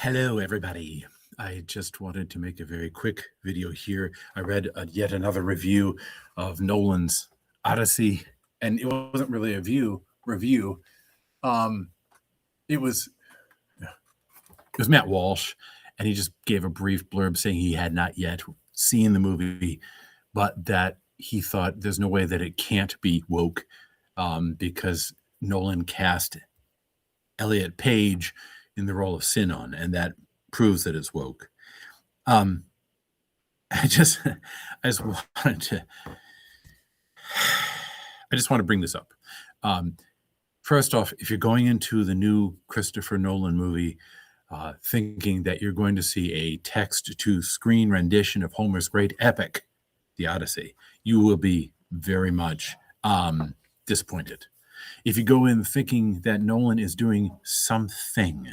Hello, everybody. I just wanted to make a very quick video here. I read yet another review of Nolan's Odyssey, and it wasn't really a review. Um, it was Matt Walsh, and he just gave a brief blurb saying he had not yet seen the movie, but that he thought there's no way that it can't be woke because Nolan cast Elliot Page in the role of Sinon, and that proves that it's woke. I just wanted to bring this up. First off, if you're going into the new Christopher Nolan movie thinking that you're going to see a text-to-screen rendition of Homer's great epic, The Odyssey, you will be very much disappointed. If you go in thinking that Nolan is doing something,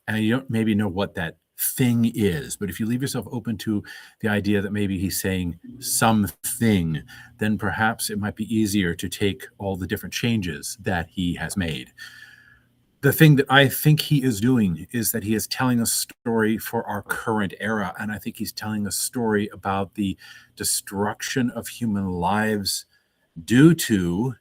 and you don't maybe know what that thing is, but if you leave yourself open to the idea that maybe he's saying something, then perhaps it might be easier to take all the different changes that he has made. The thing that I think he is doing is that he is telling a story for our current era, and I think he's telling a story about the destruction of human lives due to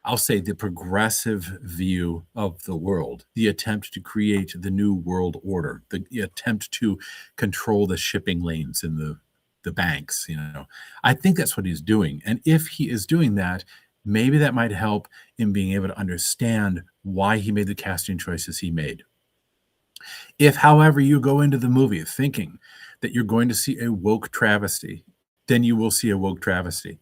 I'll say the progressive view of the world, the attempt to create the new world order, the attempt to control the shipping lanes in the banks. I think that's what he's doing. And if he is doing that, maybe that might help in being able to understand why he made the casting choices he made. If, however, you go into the movie thinking that you're going to see a woke travesty, then you will see a woke travesty.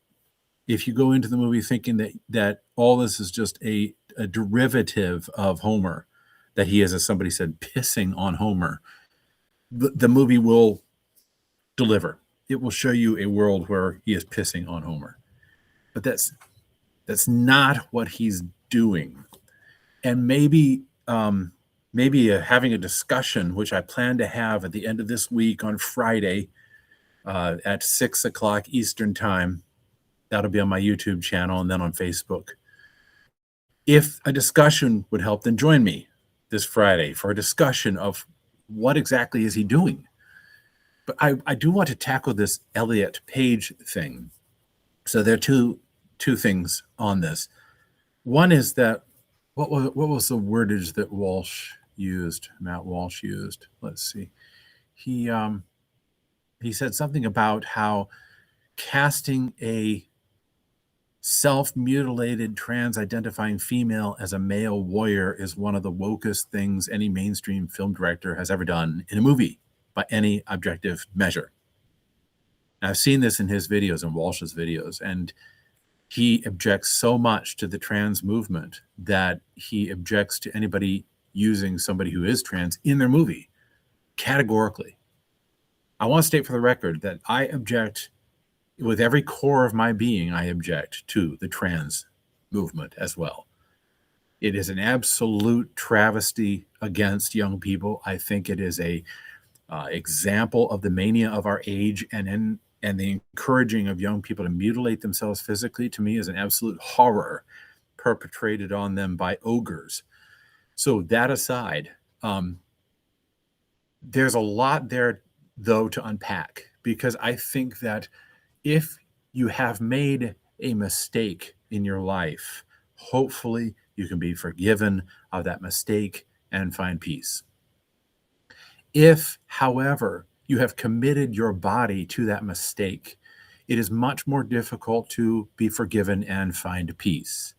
If you go into the movie thinking that all this is just a derivative of Homer, that he is, as somebody said, pissing on Homer, the movie will deliver. It will show you a world where he is pissing on Homer. But that's not what he's doing. And maybe having a discussion, which I plan to have at the end of this week on Friday at 6 o'clock Eastern time. That'll be on my YouTube channel and then on Facebook. If a discussion would help, then join me this Friday for a discussion of what exactly is he doing. But I do want to tackle this Elliot Page thing. So there are two things on this. One is that what was the wordage that Matt Walsh used? Let's see. He said something about how casting a self-mutilated trans-identifying female as a male warrior is one of the wokest things any mainstream film director has ever done in a movie by any objective measure. And I've seen this in his videos and Walsh's videos, and he objects so much to the trans movement that he objects to anybody using somebody who is trans in their movie categorically. I want to state for the record that I object with every core of my being. I object to the trans movement as well. It is an absolute travesty against young people. I think it is a example of the mania of our age, and the encouraging of young people to mutilate themselves physically, to me, is an absolute horror perpetrated on them by ogres. So that aside, there's a lot there, though, to unpack, because I think that if you have made a mistake in your life, hopefully you can be forgiven of that mistake and find peace. If, however, you have committed your body to that mistake, it is much more difficult to be forgiven and find peace.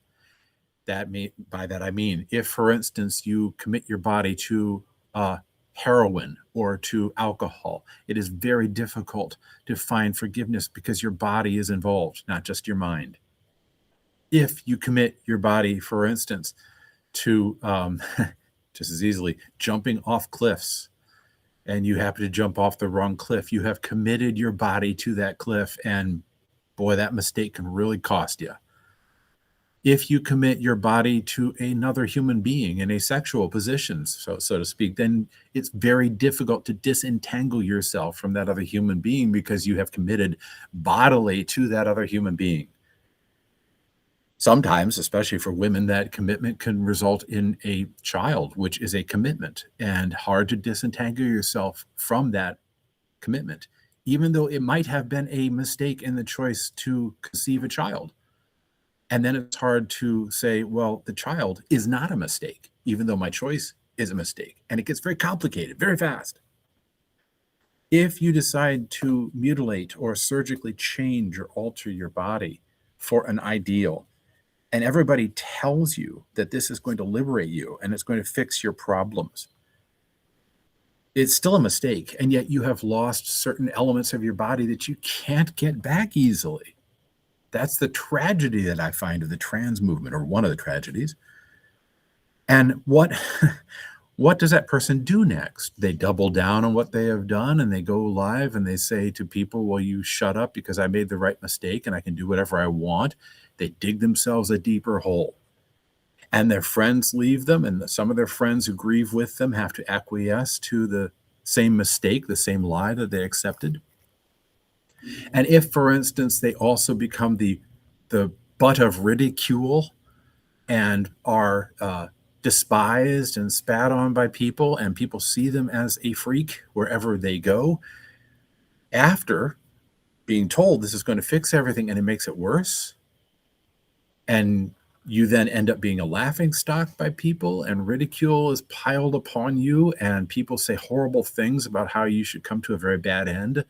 By that I mean, if, for instance, you commit your body to heroin or to alcohol, it is very difficult to find forgiveness because your body is involved, not just your mind. If you commit your body, for instance, to just as easily jumping off cliffs, and you happen to jump off the wrong cliff, you have committed your body to that cliff, and boy, that mistake can really cost you. If you commit your body to another human being in a sexual position, so to speak, then it's very difficult to disentangle yourself from that other human being because you have committed bodily to that other human being. Sometimes, especially for women, that commitment can result in a child, which is a commitment and hard to disentangle yourself from that commitment, even though it might have been a mistake in the choice to conceive a child. And then it's hard to say, well, the child is not a mistake, even though my choice is a mistake. And it gets very complicated very fast. If you decide to mutilate or surgically change or alter your body for an ideal, and everybody tells you that this is going to liberate you and it's going to fix your problems, it's still a mistake. And yet you have lost certain elements of your body that you can't get back easily. That's the tragedy that I find of the trans movement, or one of the tragedies. And what does that person do next? They double down on what they have done, and they go live and they say to people, well, you shut up because I made the right mistake and I can do whatever I want. They dig themselves a deeper hole. And their friends leave them, and some of their friends who grieve with them have to acquiesce to the same mistake, the same lie that they accepted. And if, for instance, they also become the butt of ridicule and are despised and spat on by people, and people see them as a freak wherever they go, after being told this is going to fix everything and it makes it worse, and you then end up being a laughingstock by people, and ridicule is piled upon you, and people say horrible things about how you should come to a very bad end,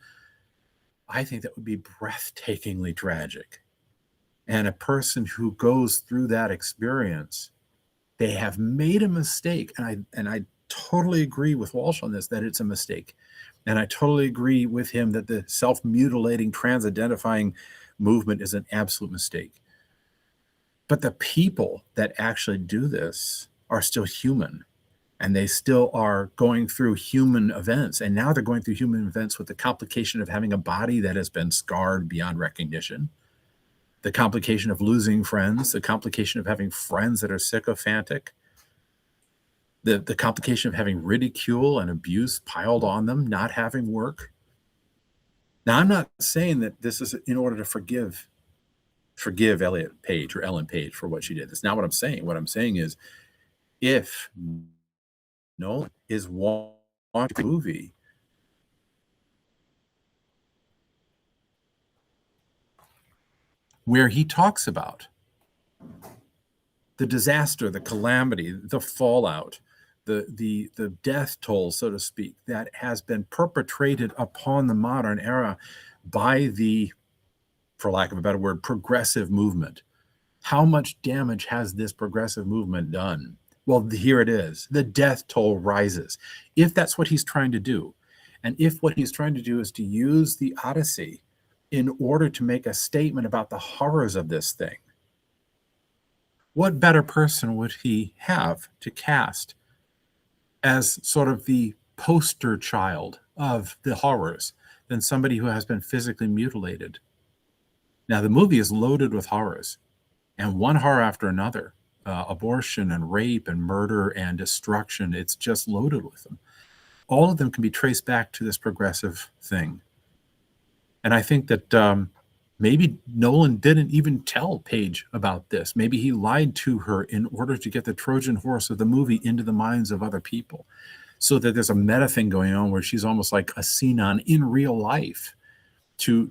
I think that would be breathtakingly tragic. And a person who goes through that experience, they have made a mistake. And I totally agree with Walsh on this, that it's a mistake. And I totally agree with him that the self-mutilating, trans-identifying movement is an absolute mistake. But the people that actually do this are still human, and they still are going through human events. And now they're going through human events with the complication of having a body that has been scarred beyond recognition, the complication of losing friends, the complication of having friends that are sycophantic, the complication of having ridicule and abuse piled on them, not having work. Now, I'm not saying that this is in order to forgive Elliot Page or Ellen Page for what she did. That's not what I'm saying. What I'm saying is, if Nolan is watching a movie where he talks about the disaster, the calamity, the fallout, the death toll, so to speak, that has been perpetrated upon the modern era by the, for lack of a better word, progressive movement. How much damage has this progressive movement done? Well, here it is. The death toll rises. If that's what he's trying to do, and if what he's trying to do is to use the Odyssey in order to make a statement about the horrors of this thing, what better person would he have to cast as sort of the poster child of the horrors than somebody who has been physically mutilated? Now, the movie is loaded with horrors, and one horror after another, abortion and rape and murder and destruction. It's just loaded with them. All of them can be traced back to this progressive thing. And I think that maybe Nolan didn't even tell Paige about this. Maybe he lied to her in order to get the Trojan horse of the movie into the minds of other people, so that there's a meta thing going on where she's almost like a Sinon in real life, to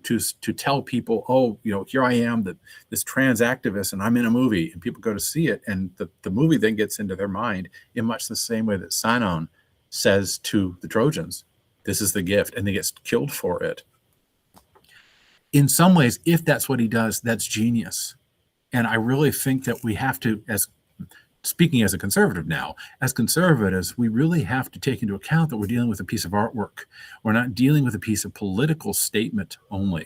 tell people, oh, here I am, this trans activist, and I'm in a movie, and people go to see it, and the movie then gets into their mind in much the same way that Sinon says to the Trojans, this is the gift, and they get killed for it. In some ways, if that's what he does, that's genius. And I really think that we have to, speaking as a conservative now, as conservatives, we really have to take into account that we're dealing with a piece of artwork. We're not dealing with a piece of political statement only.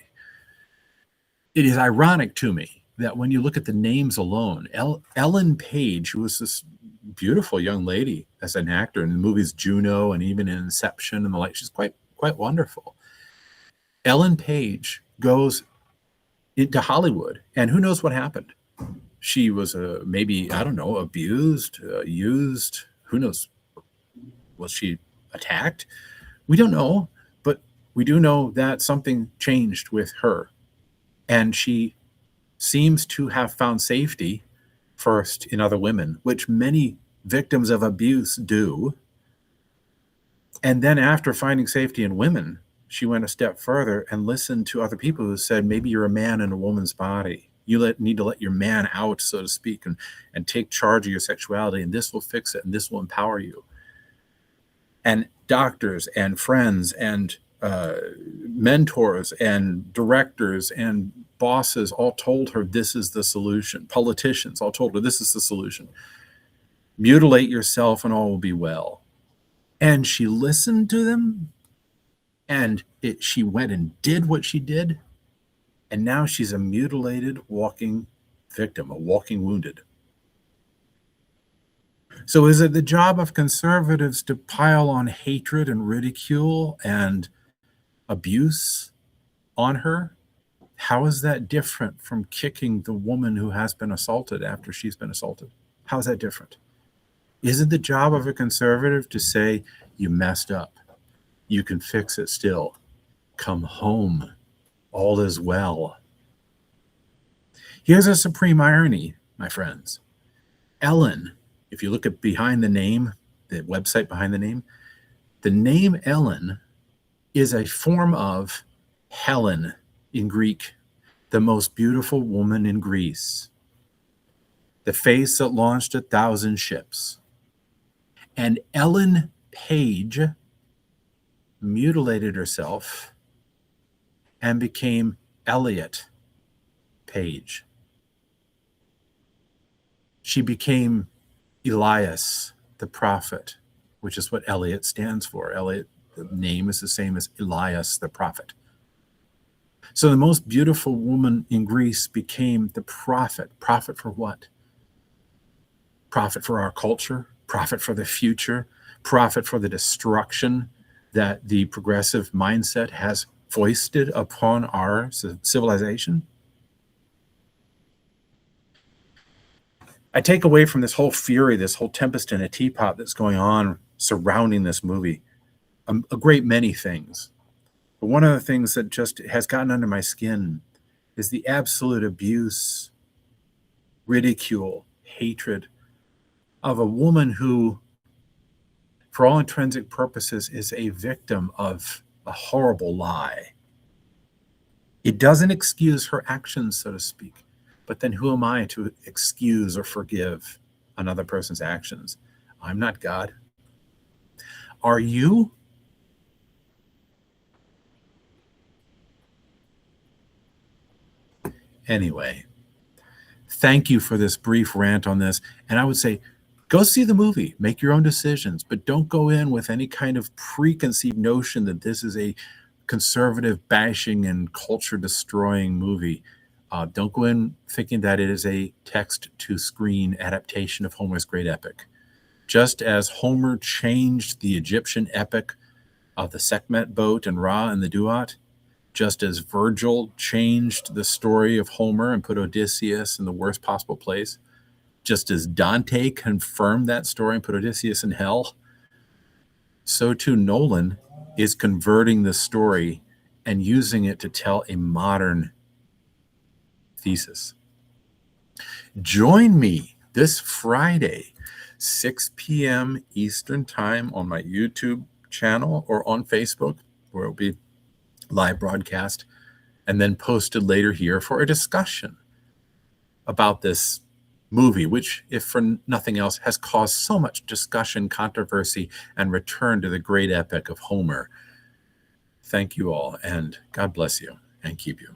It is ironic to me that when you look at the names alone, Ellen Page, who was this beautiful young lady as an actor in the movies Juno and even in Inception and the like, she's quite wonderful. Ellen Page goes into Hollywood, and who knows what happened? She was maybe, I don't know, abused, used, who knows? Was she attacked? We don't know, but we do know that something changed with her. And she seems to have found safety first in other women, which many victims of abuse do. And then after finding safety in women, she went a step further and listened to other people who said, maybe you're a man in a woman's body. You need to let your man out, so to speak, and take charge of your sexuality, and this will fix it, and this will empower you. And doctors and friends and mentors and directors and bosses all told her this is the solution. Politicians all told her this is the solution. Mutilate yourself and all will be well. And she listened to them, and she went and did what she did, and now she's a mutilated walking victim, a walking wounded. So is it the job of conservatives to pile on hatred and ridicule and abuse on her? How is that different from kicking the woman who has been assaulted after she's been assaulted? How is that different? Is it the job of a conservative to say, you messed up, you can fix it still, come home, all is well? Here's a supreme irony, my friends. Ellen, if you look at behind the name, the website behind the name Ellen is a form of Helen in Greek, the most beautiful woman in Greece, the face that launched 1,000 ships. And Ellen Page mutilated herself and became Elliot Page. She became Elias, the prophet, which is what Elliot stands for. Elliot, the name is the same as Elias, the prophet. So the most beautiful woman in Greece became the prophet. Prophet for what? Prophet for our culture, prophet for the future, prophet for the destruction that the progressive mindset has foisted upon our civilization. I take away from this whole fury, this whole tempest in a teapot that's going on surrounding this movie, a great many things. But one of the things that just has gotten under my skin is the absolute abuse, ridicule, hatred of a woman who, for all intrinsic purposes, is a victim of a horrible lie. It doesn't excuse her actions, so to speak. But then who am I to excuse or forgive another person's actions? I'm not God. Are you? Anyway, thank you for this brief rant on this. And I would say, go see the movie, make your own decisions, but don't go in with any kind of preconceived notion that this is a conservative bashing and culture destroying movie. Don't go in thinking that it is a text-to-screen adaptation of Homer's great epic. Just as Homer changed the Egyptian epic of the Sekhmet boat and Ra and the Duat, just as Virgil changed the story of Homer and put Odysseus in the worst possible place, just as Dante confirmed that story and put Odysseus in hell, so too Nolan is converting the story and using it to tell a modern thesis. Join me this Friday, 6 p.m. Eastern Time on my YouTube channel or on Facebook, where it will be live broadcast and then posted later here for a discussion about this movie, which, if for nothing else, has caused so much discussion, controversy, and return to the great epic of Homer. Thank you all, and God bless you and keep you.